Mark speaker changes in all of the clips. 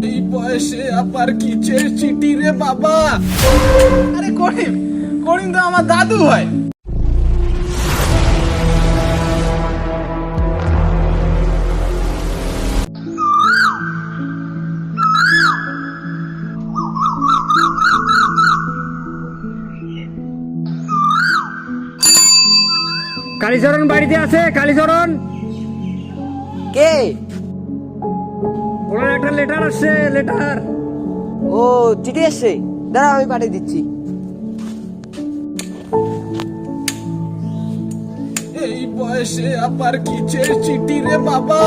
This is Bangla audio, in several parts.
Speaker 1: এই বয়সে আবার কিসের চিঠি রে বাবা? আরে করিম, করিম তো আমার দাদু হয়।
Speaker 2: কালীচরণ বাড়িতে আছে? কালীচরণ,
Speaker 3: কে?
Speaker 2: ওনার একটা লেটার আসছে। লেটার।
Speaker 3: ও, চিঠি এসছে, দাঁড়াও আমি পাঠিয়ে দিচ্ছি।
Speaker 1: এই বয়সে আবার কিসের চিঠি রে বাবা?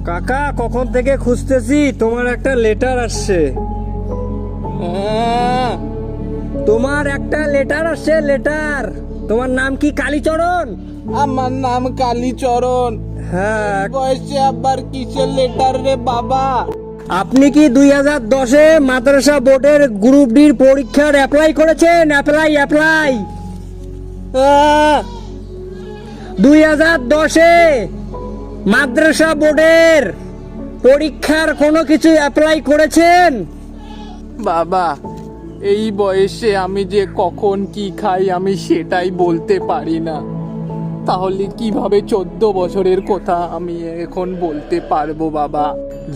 Speaker 2: কাকা, কখন থেকে খুঁজতেছি, তোমার একটা লেটার আসছে। তোমার একটা লেটার আসছে। লেটার। তোমার নাম কি? কালীচরণ?
Speaker 1: আমার নাম কালীচরণ।
Speaker 2: হ্যাঁ।
Speaker 1: বয়সে আবার কিসের লেটার রে বাবা?
Speaker 2: আপনি কি 2010-এ মাদ্রাসা বোর্ডের গ্রুপ ডির পরীক্ষার অ্যাপ্লাই করেছেন? অ্যাপ্লাই 2010-এ মাদ্রাসা বোর্ডের পরীক্ষার কোনো কিছু অ্যাপ্লাই করেছেন?
Speaker 1: বাবা, এই বয়সে আমি যে কখন কি খাই আমি সেটাই বলতে পারি না। তাহলে কিভাবে 14 বছরের কথা আমি এখন বলতে পারবো বাবা?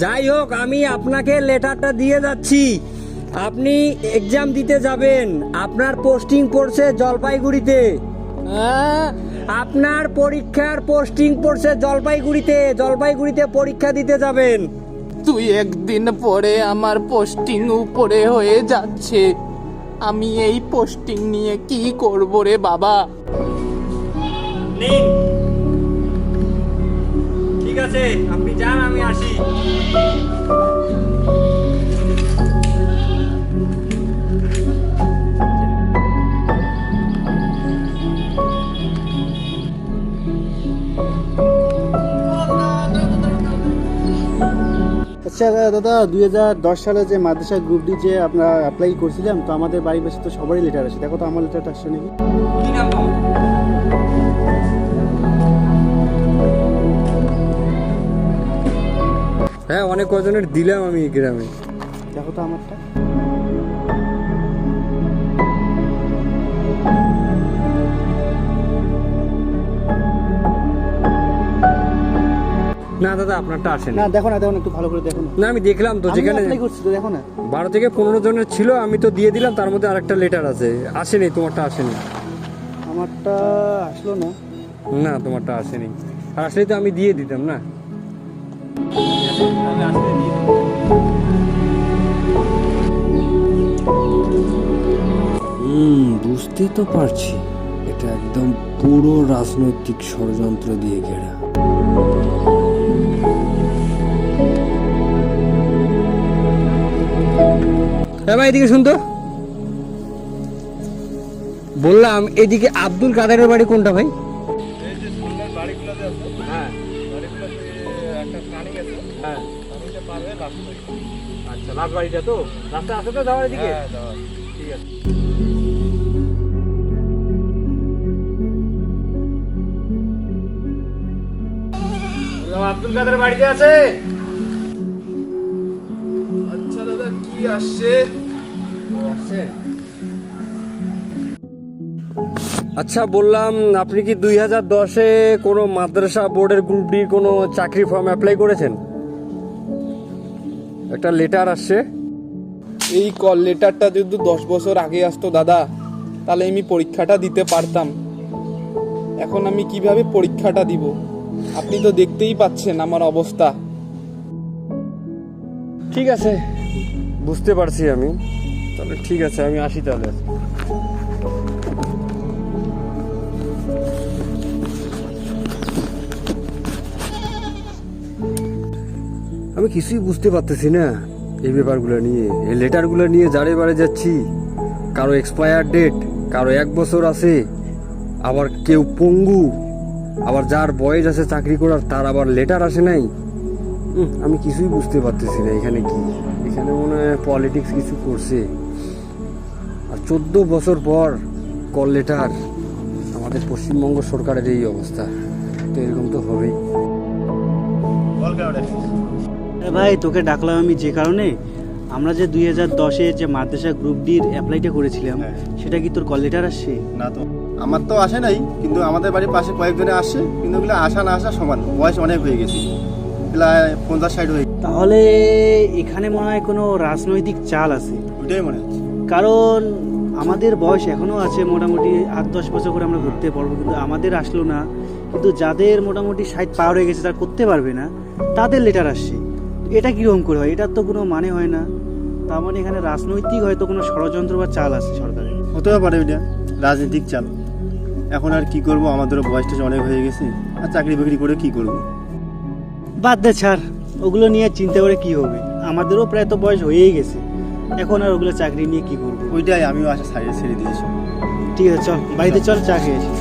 Speaker 2: যাই হোক, আমি আপনাকে লেটারটা দিয়ে যাচ্ছি। আপনি এক্সাম দিতে যাবেন। আপনার পোস্টিং পড়ছে জলপাইগুড়িতে। আপনার পরীক্ষার পোস্টিং পড়ছে জলপাইগুড়িতে পরীক্ষা দিতে যাবেন।
Speaker 1: তুই একদিন পরে আমার পোস্টিং উপরে হয়ে যাচ্ছে, আমি এই পোস্টিং নিয়ে কি করব রে বাবা?
Speaker 2: ঠিক আছে, আপনি যান, আমি আসি।
Speaker 4: আচ্ছা দাদা, 2010 সালে যে মাদ্রাসা গ্রুপ ডি যে আমরা অ্যাপ্লাই করছিলাম, তো আমাদের বাড়ির পাশে তো সবারই লেটার আছে। দেখো তো আমার লেটারটা আসছে নাকি।
Speaker 2: কি নাম তোমার? হ্যাঁ, অনেক কজনের দিলাম আমি গ্রামে।
Speaker 4: দেখো তো আমারটা।
Speaker 2: না দাদা, আপনারটা আসেনি।
Speaker 4: না, দেখো না, একটু ভালো করে দেখো না।
Speaker 2: না, আমি দেখলাম তো, যেখানে
Speaker 4: অ্যাপ্লাই করছি তো, দেখো না।
Speaker 2: 12 থেকে 15 জনের ছিল, আমি তো দিয়ে দিলাম। তার মধ্যে আরেকটা লেটার আছে, আসেনি। তোমারটা আসেনি।
Speaker 4: আমারটা আসলো না।
Speaker 2: না, তোমারটা আসেনি। আর আসলে তো আমি দিয়ে দিতাম না।
Speaker 5: বুঝতেই তো পারছি, এটা একদম পুরো রাজনৈতিক ষড়যন্ত্র দিয়ে ঘেরা।
Speaker 2: হ্যাঁ ভাই, এদিকে শুনতো। বললাম এদিকে আব্দুল কাদেরের বাড়ি কোনটা ভাই? আচ্ছা, লাস্ট বাড়িটা তো রাস্তা আছে তো যাওয়ার এদিকে? ঠিক আছে। আব্দুল কাদের বাড়িতে আছে?
Speaker 1: আচ্ছা দাদা, কি আসছে?
Speaker 2: আচ্ছা, বললাম আপনি কি 2010-এ কোনো মাদ্রাসা বোর্ডের গ্রুপ ডি কোনো চাকরি ফর্ম অ্যাপ্লাই করেছেন? একটা লেটার আসছে।
Speaker 1: এই কল লেটারটা যদি 10 বছর আগে আসতো দাদা, তাহলে আমি পরীক্ষাটা দিতে পারতাম। এখন আমি কিভাবে পরীক্ষাটা দিব? আপনি তো দেখতেই পাচ্ছেন আমার অবস্থা।
Speaker 2: ঠিক আছে, বুঝতে পারছি আমি। তাহলে ঠিক আছে, আমি আসি তাহলে। আমি কিছুই বুঝতে পারতেছি না এই ব্যাপারগুলো নিয়ে, এই লেটারগুলো নিয়ে যারে বারে যাচ্ছি। কারো এক্সপায়ার ডেট, কারো 1 বছর আছে, আবার কেউ পঙ্গু, আবার যার বয়স আছে চাকরি করার তার আবার লেটার আসে নাই। আমি কিছুই বুঝতে পারতেছি না এখানে কি। এখানে মনে হয় পলিটিক্স কিছু করছে। আর 14 বছর পর কল লেটার। আমার আমাদের পশ্চিমবঙ্গ সরকারের এই অবস্থা, তো এরকম তো হবেই।
Speaker 4: আরে ভাই, তোকে ডাকলাম আমি যে কারণে, আমরা যে 2010-এ যে মাদ্রাসা গ্রুপ ডির অ্যাপ্লাইটা করেছিলাম, সেটা কি তোর কল লেটার আসছে?
Speaker 6: না তো, আমার তো আসে নাই, কিন্তু আমাদের বাড়ির পাশে কয়েকজনে আসছে, কিন্তু ওগুলো আসা না আসা সমান, বয়স অনেক হয়ে গেছে, প্রায় 50-60 হয়ে গেছে।
Speaker 4: তাহলে এখানে মনে হয় কোনো রাজনৈতিক চাল আছে,
Speaker 6: ওইটাই মনে হচ্ছে।
Speaker 4: কারণ আমাদের বয়স এখনও আছে মোটামুটি 8-10 বছর করে আমরা করতে পারবো, কিন্তু আমাদের আসলো না। কিন্তু যাদের মোটামুটি 60 পার হয়ে গেছে, তারা করতে পারবে না, তাদের লেটার আসছে। এটা কীরকম করে হয়? এটার তো কোনো মানে হয় না। তার মানে এখানে রাজনৈতিক হয়তো কোনো ষড়যন্ত্র বা চাল আছে সরকারের।
Speaker 6: হতেও পারে ওইটা রাজনৈতিক চাল। এখন আর কি করব, আমাদেরও বয়সটা অনেক হয়ে গেছে, আর চাকরি বাকরি করে কি করব।
Speaker 4: বাদ দে, ছাড়, ওগুলো নিয়ে চিন্তা করে কি হবে? আমাদেরও প্রায় তো বয়স হয়েই গেছে, এখন আর ওগুলো চাকরি নিয়ে কি করবো?
Speaker 6: ওইটাই আমিও আশা ছেড়ে দিয়েছি।
Speaker 4: ঠিক আছে, চল বাড়িতে চল, চা খেয়ে আসি।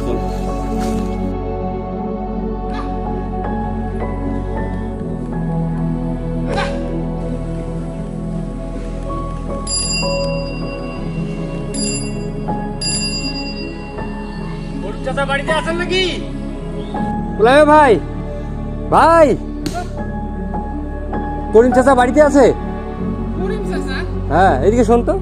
Speaker 2: বলে ভাই, ভাই করিম চাচা বাড়িতে আছে? হ্যাঁ, এদিকে শোন তো।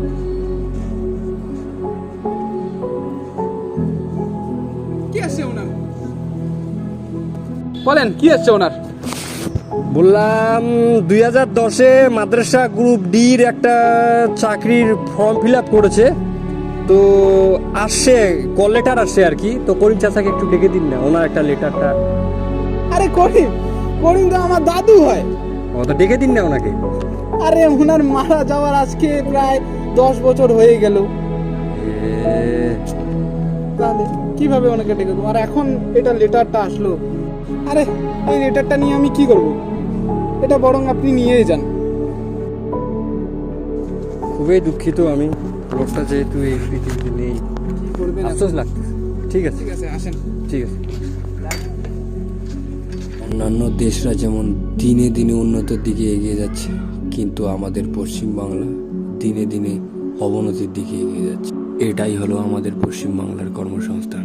Speaker 1: কি আছে ওনার? বলেন কি আছে ওনার?
Speaker 2: বললাম 2010-এ মাদ্রাসা গ্রুপ ডির একটা চাকরির ফর্ম ফিল আপ করেছে, তো আসছে, কল লেটার আসছে আর কি। তো করিম চাচাকে একটু ডেকে দিন না, ওনার একটা লেটারটা।
Speaker 1: আরে করিম, করিম তো আমার দাদু হয়।
Speaker 2: ও তো ডেকে দিন না ওনাকে।
Speaker 1: আরে ওনার মারা যাওয়ার আজকে প্রায় 10 বছর হয়ে গেল, তাহলে কিভাবে ওনাকে ডেকে দেবো? আর এখন এটা লেটারটা আসলো, আরে এই লেটারটা নিয়ে আমি কি করব? এটা বরং আপনি নিয়েই যান।
Speaker 2: খুবই দুঃখিত আমি, লোকটা যেহেতু এই পৃথিবীতে নেই,
Speaker 1: কি করবেন?
Speaker 2: আফসোস লাগতেছে। ঠিক আছে,
Speaker 1: ঠিক আছে, আসেন।
Speaker 2: ঠিক আছে।
Speaker 5: অন্যান্য দেশরা যেমন দিনে দিনে উন্নতির দিকে এগিয়ে যাচ্ছে, কিন্তু আমাদের পশ্চিমবাংলা দিনে দিনে অবনতির দিকে এগিয়ে যাচ্ছে। এটাই হলো আমাদের পশ্চিমবাংলার কর্মসংস্থান।